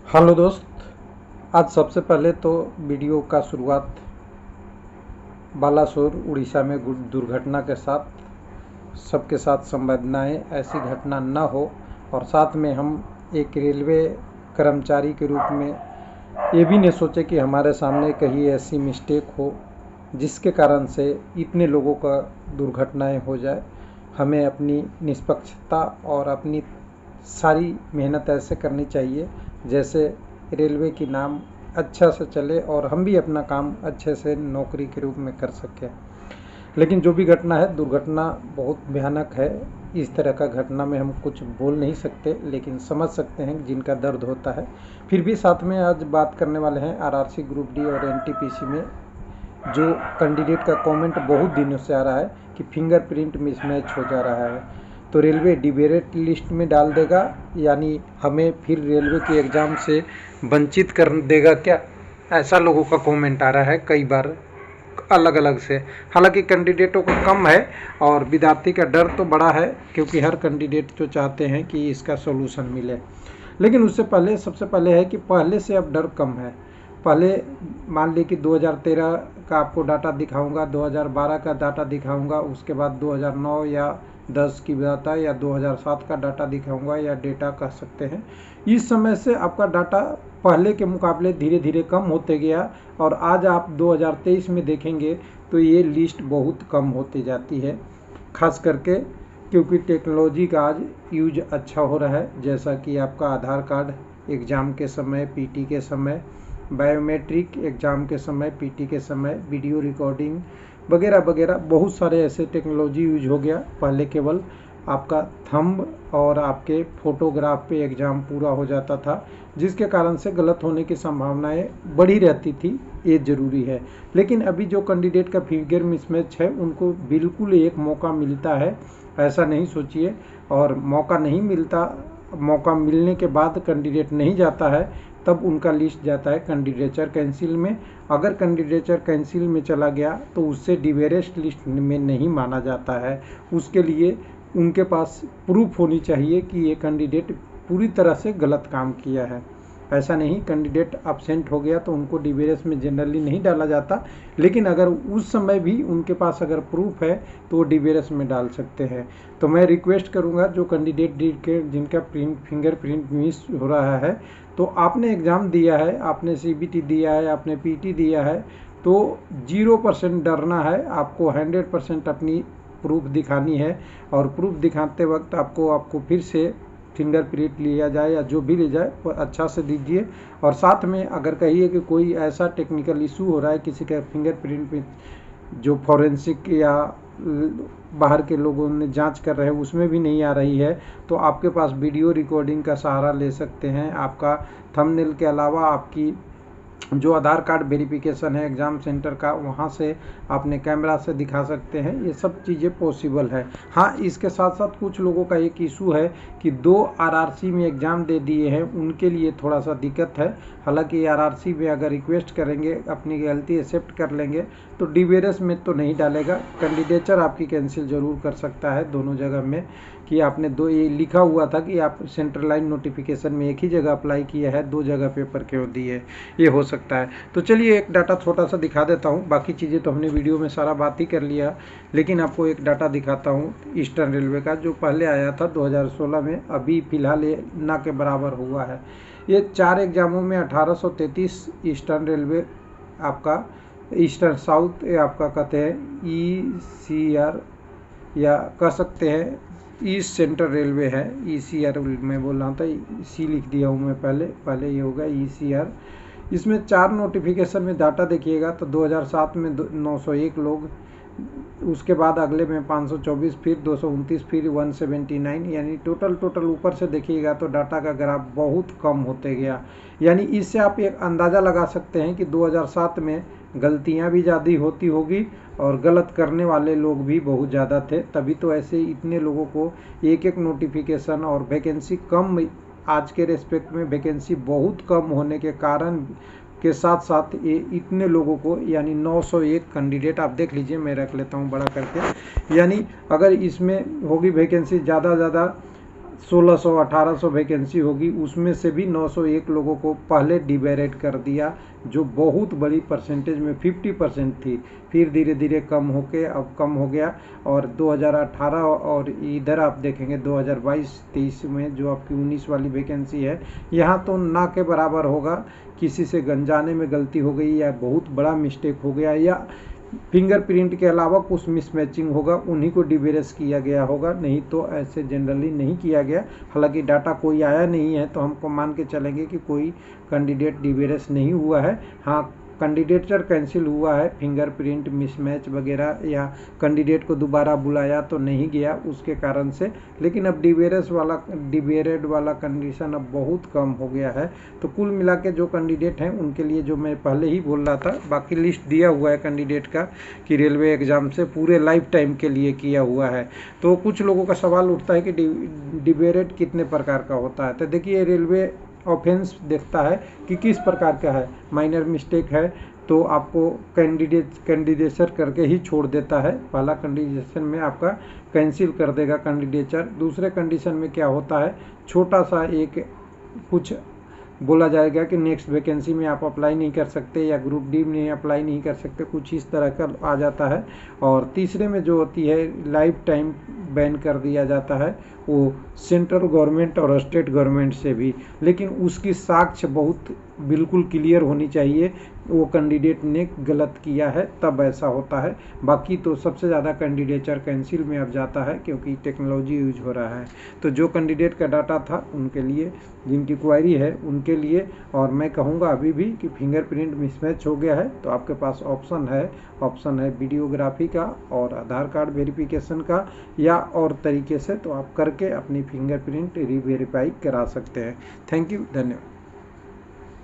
Hello दोस्त। आज सबसे पहले तो वीडियो का शुरुआत बालासोर उड़ीसा में दुर्घटना के साथ सबके साथ संवेदनाएं ऐसी घटना न हो, और साथ में हम एक रेलवे कर्मचारी के रूप में ये भी नहीं सोचे कि हमारे सामने कहीं ऐसी मिस्टेक हो जिसके कारण से इतने लोगों का दुर्घटनाएं हो जाए। हमें अपनी निष्पक्षता और अपनी सारी मेहनत ऐसे करनी चाहिए जैसे रेलवे की नाम अच्छा से चले और हम भी अपना काम अच्छे से नौकरी के रूप में कर सकें। लेकिन जो भी घटना है, दुर्घटना बहुत भयानक है। इस तरह का घटना में हम कुछ बोल नहीं सकते, लेकिन समझ सकते हैं जिनका दर्द होता है। फिर भी साथ में आज बात करने वाले हैं आरआरसी ग्रुप डी और एनटीपीसी में जो कैंडिडेट का कमेंट बहुत दिनों से आ रहा है कि फिंगरप्रिंट मिसमैच हो जा रहा है, तो रेलवे डिमेरिट लिस्ट में डाल देगा, यानी हमें फिर रेलवे के एग्ज़ाम से वंचित कर देगा क्या? ऐसा लोगों का कमेंट आ रहा है कई बार अलग अलग से। हालांकि कैंडिडेटों को कम है और विद्यार्थी का डर तो बड़ा है, क्योंकि हर कैंडिडेट तो चाहते हैं कि इसका सोल्यूशन मिले। लेकिन उससे पहले सबसे पहले है कि पहले से अब डर कम है। पहले मान ली कि 2013 का आपको डाटा दिखाऊंगा, 2012 का डाटा दिखाऊंगा, उसके बाद 2009 या 10 की डाटा या 2007 का डाटा दिखाऊंगा, या डेटा कह सकते हैं। इस समय से आपका डाटा पहले के मुकाबले धीरे धीरे कम होते गया, और आज आप 2023 में देखेंगे तो ये लिस्ट बहुत कम होती जाती है, खास करके क्योंकि टेक्नोलॉजी का आज यूज अच्छा हो रहा है। जैसा कि आपका आधार कार्ड एग्ज़ाम के समय, पीटी के समय, बायोमेट्रिक एग्ज़ाम के समय, पीटी के समय, वीडियो रिकॉर्डिंग वगैरह वगैरह बहुत सारे ऐसे टेक्नोलॉजी यूज हो गया। पहले केवल आपका थंब और आपके फोटोग्राफ पे एग्ज़ाम पूरा हो जाता था, जिसके कारण से गलत होने की संभावनाएं बढ़ी रहती थी। ये ज़रूरी है। लेकिन अभी जो कैंडिडेट का फिंगर मिसमैच है उनको बिल्कुल एक मौका मिलता है, ऐसा नहीं सोचिए। और मौका नहीं मिलता, मौका मिलने के बाद कैंडिडेट नहीं जाता है, तब उनका लिस्ट जाता है कैंडिडेचर कैंसिल में। अगर कैंडिडेचर कैंसिल में चला गया तो उससे डिमेरिट लिस्ट में नहीं माना जाता है। उसके लिए उनके पास प्रूफ होनी चाहिए कि ये कैंडिडेट पूरी तरह से गलत काम किया है। ऐसा नहीं, कैंडिडेट अब्सेंट हो गया तो उनको डिमेरिट में जनरली नहीं डाला जाता, लेकिन अगर उस समय भी उनके पास अगर प्रूफ है तो वो डिमेरिट में डाल सकते हैं। तो मैं रिक्वेस्ट करूंगा जो कैंडिडेट के जिनका फिंगरप्रिंट मिस हो रहा है, तो आपने एग्ज़ाम दिया है, आपने सीबीटी दिया है, आपने पीटी दिया है, तो 0% डरना है। आपको 100% अपनी प्रूफ दिखानी है, और प्रूफ दिखाते वक्त आपको फिर से फिंगरप्रिंट लिया जाए या जो भी ले जाए वो अच्छा से दीजिए। और साथ में अगर कहिए कि कोई ऐसा टेक्निकल इशू हो रहा है किसी का फिंगरप्रिंट में, जो फॉरेंसिक या बाहर के लोगों ने जांच कर रहे हैं उसमें भी नहीं आ रही है, तो आपके पास वीडियो रिकॉर्डिंग का सहारा ले सकते हैं। आपका थंबनेल के अलावा आपकी जो आधार कार्ड वेरिफिकेशन है एग्ज़ाम सेंटर का, वहाँ से आपने कैमरा से दिखा सकते हैं। ये सब चीज़ें पॉसिबल है। हाँ, इसके साथ साथ कुछ लोगों का एक इशू है कि 2 आरआरसी में एग्ज़ाम दे दिए हैं, उनके लिए थोड़ा सा दिक्कत है। हालांकि आरआरसी में अगर रिक्वेस्ट करेंगे, अपनी गलती एक्सेप्ट कर लेंगे, तो डिमेरिट में तो नहीं डालेगा। कैंडिडेचर आपकी कैंसिल ज़रूर कर सकता है दोनों जगह में, कि आपने दो, ये लिखा हुआ था कि आप सेंट्रलाइज नोटिफिकेशन में एक ही जगह अप्लाई किया है, 2 जगह पेपर क्यों दिए, ये हो सकता है। तो चलिए एक डाटा छोटा सा दिखा देता हूँ। बाकी चीज़ें तो हमने वीडियो में सारा बात ही कर लिया, लेकिन आपको एक डाटा दिखाता हूँ ईस्टर्न रेलवे का, जो पहले आया था 2016 में, अभी फ़िलहाल ये ना के बराबर हुआ है। ये 4 एग्ज़ामों में 1833 ईस्टर्न रेलवे आपका, ईस्टर्न साउथ आपका कहते हैं ECR, या कह सकते हैं ईस्ट सेंट्रल रेलवे है। ECR में बोल रहा था, सी लिख दिया हूँ मैं, पहले ये होगा ECR। इसमें 4 नोटिफिकेशन में डाटा देखिएगा तो 2007 में 901 लोग, उसके बाद अगले में 524, फिर 229, फिर 179, यानी टोटल ऊपर से देखिएगा तो डाटा का ग्राफ बहुत कम होते गया। यानी इससे आप एक अंदाज़ा लगा सकते हैं कि 2007 में गलतियां भी ज़्यादा होती होगी और गलत करने वाले लोग भी बहुत ज़्यादा थे, तभी तो ऐसे इतने लोगों को एक नोटिफिकेशन। और वैकेंसी कम, आज के रेस्पेक्ट में वैकेंसी बहुत कम होने के कारण के साथ साथ ये इतने लोगों को, यानी 901 कैंडिडेट आप देख लीजिए, मैं रख लेता हूँ बड़ा करके। यानी अगर इसमें होगी वैकेंसी ज़्यादा 1600-1800 वैकेंसी होगी, उसमें से भी 901 लोगों को पहले डिवेरेट कर दिया, जो बहुत बड़ी परसेंटेज में 50% थी। फिर धीरे धीरे कम होके अब कम हो गया, और 2018 और इधर आप देखेंगे 2022-23 में जो आपकी 19 वाली वैकेंसी है, यहाँ तो ना के बराबर होगा। किसी से गंजाने में गलती हो गई या बहुत बड़ा मिस्टेक हो गया या फिंगरप्रिंट के अलावा कुछ मिसमैचिंग होगा, उन्हीं को डिवेरेस किया गया होगा, नहीं तो ऐसे जनरली नहीं किया गया। हालांकि डाटा कोई आया नहीं है तो हमको मान के चलेंगे कि कोई कैंडिडेट डिवेरेस नहीं हुआ है। हाँ, कैंडिडेचर कैंसिल हुआ है, फिंगरप्रिंट मिसमैच वगैरह, या कैंडिडेट को दोबारा बुलाया तो नहीं गया उसके कारण से। लेकिन अब डिवेरेड वाला कंडीशन अब बहुत कम हो गया है। तो कुल मिला के जो कैंडिडेट हैं उनके लिए, जो मैं पहले ही बोल रहा था, बाकी लिस्ट दिया हुआ है कैंडिडेट का कि रेलवे एग्ज़ाम से पूरे लाइफ टाइम के लिए किया हुआ है। तो कुछ लोगों का सवाल उठता है कि डिवेरेड कितने प्रकार का होता है। तो देखिए, रेलवे ऑफेंस देखता है कि किस प्रकार का है। माइनर मिस्टेक है तो आपको कैंडिडेचर करके ही छोड़ देता है। पहला कंडीशन में आपका कैंसिल कर देगा कैंडिडेचर। दूसरे कंडीशन में क्या होता है, छोटा सा एक कुछ बोला जाएगा कि नेक्स्ट वैकेंसी में आप अप्लाई नहीं कर सकते या ग्रुप डी में अप्लाई नहीं कर सकते, कुछ इस तरह का आ जाता है। और तीसरे में जो होती है लाइफ टाइम बैन कर दिया जाता है, वो सेंट्रल गवर्नमेंट और स्टेट गवर्नमेंट से भी। लेकिन उसकी साक्ष्य बहुत बिल्कुल क्लियर होनी चाहिए, वो कैंडिडेट ने गलत किया है तब ऐसा होता है। बाकी तो सबसे ज़्यादा कैंडिडेचर कैंसिल में अब जाता है क्योंकि टेक्नोलॉजी यूज हो रहा है। तो जो कैंडिडेट का डाटा था उनके लिए, जिनकी क्वायरी है उनके लिए। और मैं कहूँगा अभी भी कि फिंगरप्रिंट मिसमैच हो गया है तो आपके पास ऑप्शन है वीडियोग्राफी का और आधार कार्ड वेरिफिकेशन का या और तरीके से, तो आप करके अपनी फिंगरप्रिंट रीवेरीफाई करा सकते हैं। थैंक यू, धन्यवाद।